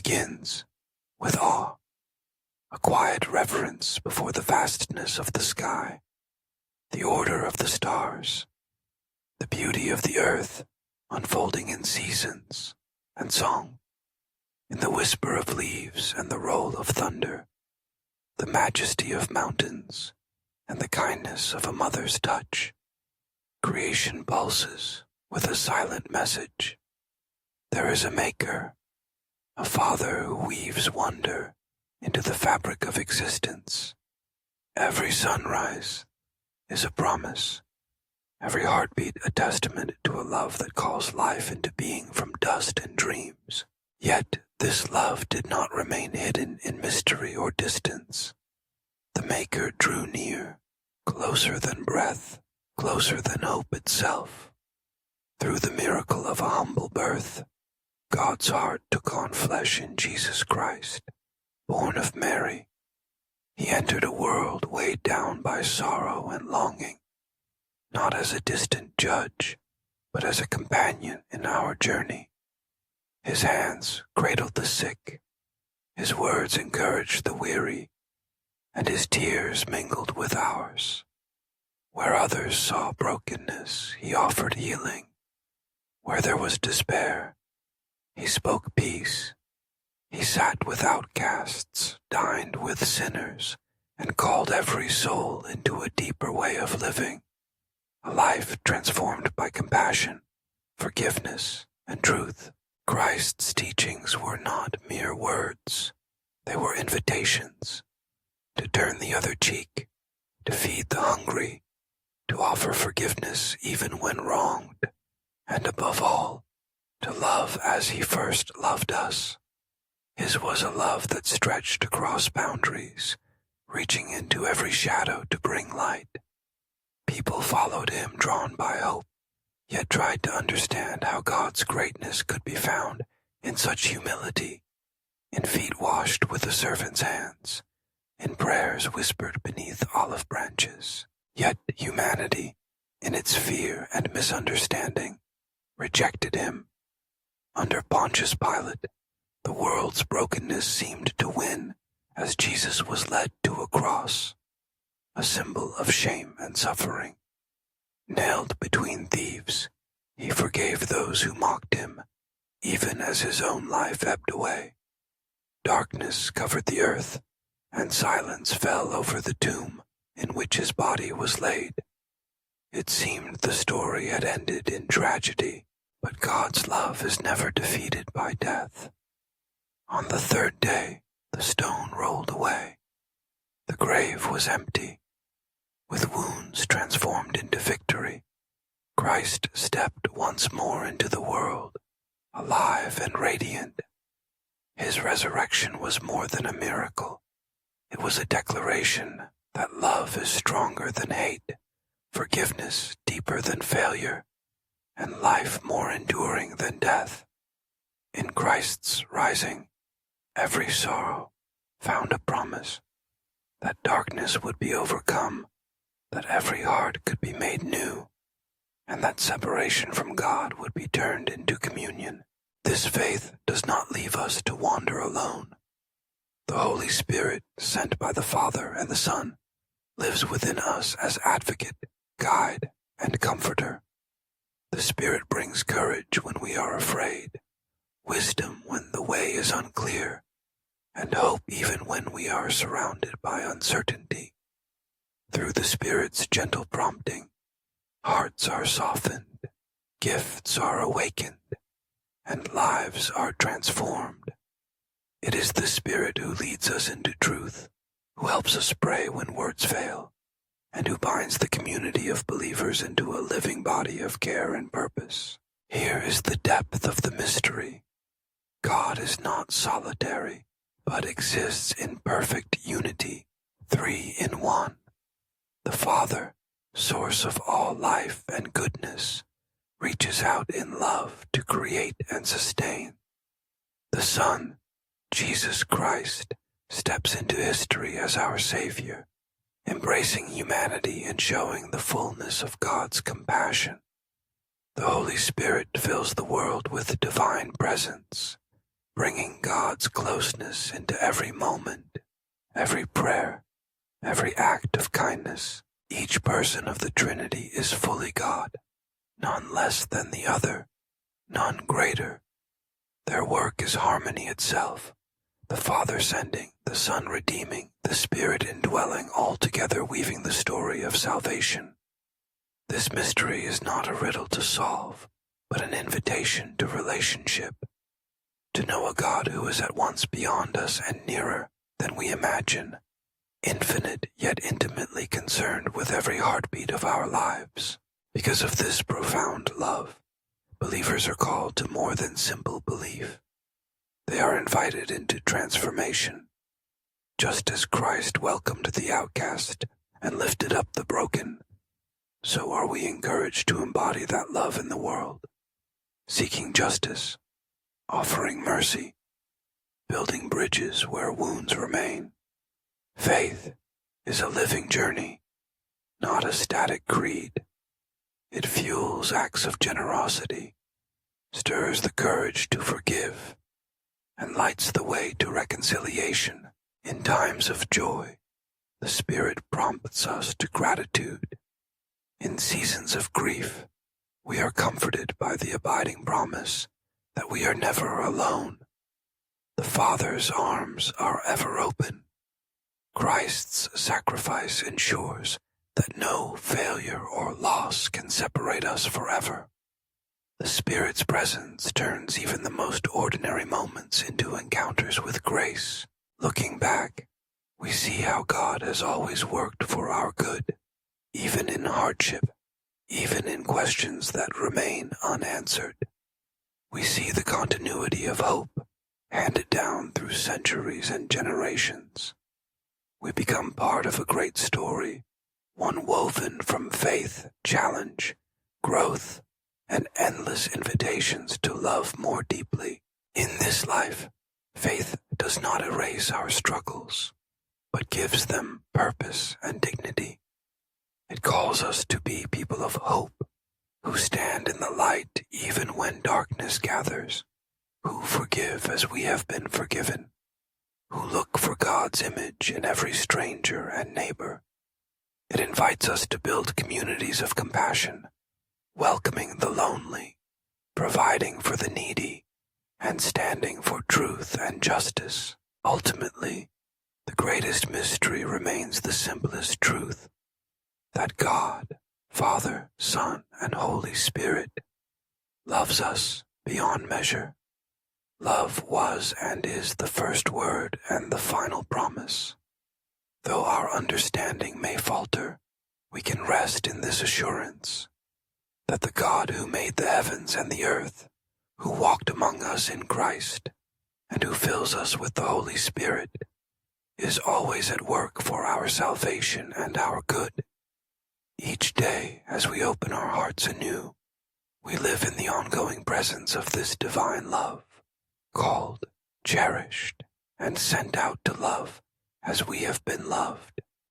begins with awe, a quiet reverence before the vastness of the sky, the order of the stars, the beauty of the earth unfolding in seasons and song, in the whisper of leaves and the roll of thunder, the majesty of mountains and the kindness of a mother's touch. Creation pulses with a silent message. There is a maker, a father who weaves wonder into the fabric of existence. Every sunrise is a promise, every heartbeat a testament to a love that calls life into being from dust and dreams. Yet this love did not remain hidden in mystery or distance. The Maker drew near, closer than breath, closer than hope itself. Through the miracle of a humble birth, God's heart took on flesh in Jesus Christ, born of Mary. He entered a world weighed down by sorrow and longing, not as a distant judge, but as a companion in our journey. His hands cradled the sick, his words encouraged the weary, and his tears mingled with ours. Where others saw brokenness, he offered healing. Where there was despair, he spoke peace. He sat with outcasts, dined with sinners, and called every soul into a deeper way of living, a life transformed by compassion, forgiveness, and truth. Christ's teachings were not mere words. They were invitations to turn the other cheek, to feed the hungry, to offer forgiveness even when wronged, and above all, to love as he first loved us. His was a love that stretched across boundaries, reaching into every shadow to bring light. People followed him drawn by hope, yet tried to understand how God's greatness could be found in such humility, in feet washed with a servant's hands, in prayers whispered beneath olive branches. Yet humanity, in its fear and misunderstanding, rejected him. Under Pontius Pilate, the world's brokenness seemed to win as Jesus was led to a cross, a symbol of shame and suffering. Nailed between thieves, he forgave those who mocked him, even as his own life ebbed away. Darkness covered the earth, and silence fell over the tomb in which his body was laid. It seemed the story had ended in tragedy, but God's love is never defeated by death. On the third day, the stone rolled away. The grave was empty. With wounds transformed into victory, Christ stepped once more into the world, alive and radiant. His resurrection was more than a miracle. It was a declaration that love is stronger than hate, forgiveness deeper than failure, and life more enduring than death. In Christ's rising, every sorrow found a promise that darkness would be overcome, that every heart could be made new, and that separation from God would be turned into communion. This faith does not leave us to wander alone. The Holy Spirit, sent by the Father and the Son, lives within us as advocate, guide, and comforter. The Spirit brings courage when we are afraid, wisdom when the way is unclear, and hope even when we are surrounded by uncertainty. Through the Spirit's gentle prompting, hearts are softened, gifts are awakened, and lives are transformed. It is the Spirit who leads us into truth, who helps us pray when words fail, and who binds the community of believers into a living body of care and purpose. Here is the depth of the mystery. God is not solitary, but exists in perfect unity, three in one. The Father, source of all life and goodness, reaches out in love to create and sustain. The Son, Jesus Christ, steps into history as our Savior, embracing humanity and showing the fullness of God's compassion. The Holy Spirit fills the world with divine presence, bringing God's closeness into every moment, every prayer, every act of kindness. Each person of the Trinity is fully God, none less than the other, none greater. Their work is harmony itself, the Father sending, the Son redeeming, the Spirit indwelling, all together weaving the story of salvation. This mystery is not a riddle to solve, but an invitation to relationship, to know a God who is at once beyond us and nearer than we imagine, infinite yet intimately concerned with every heartbeat of our lives. Because of this profound love, believers are called to more than simple belief. They are invited into transformation. Just as Christ welcomed the outcast and lifted up the broken, so are we encouraged to embody that love in the world, seeking justice, offering mercy, building bridges where wounds remain. Faith is a living journey, not a static creed. It fuels acts of generosity, stirs the courage to forgive, and lights the way to reconciliation. In times of joy, the Spirit prompts us to gratitude. In seasons of grief, we are comforted by the abiding promise that we are never alone. The Father's arms are ever open. Christ's sacrifice ensures that no failure or loss can separate us forever. The Spirit's presence turns even the most ordinary moments into encounters with grace. Looking back, we see how God has always worked for our good, even in hardship, even in questions that remain unanswered. We see the continuity of hope handed down through centuries and generations. We become part of a great story, one woven from faith, challenge, growth, and endless invitations to love more deeply. In this life, faith does not erase our struggles, but gives them purpose and dignity. It calls us to be people of hope, who stand in the light even when darkness gathers, who forgive as we have been forgiven, who look for God's image in every stranger and neighbor. It invites us to build communities of compassion, welcoming the lonely, providing for the needy, and standing for truth and justice. Ultimately, the greatest mystery remains the simplest truth, that God, Father, Son, and Holy Spirit, loves us beyond measure. Love was and is the first word and the final promise. Though our understanding may falter, we can rest in this assurance that the God who made the heavens and the earth, who walked among us in Christ, and who fills us with the Holy Spirit, is always at work for our salvation and our good. Each day, as we open our hearts anew, we live in the ongoing presence of this divine love, called, cherished, and sent out to love as we have been loved.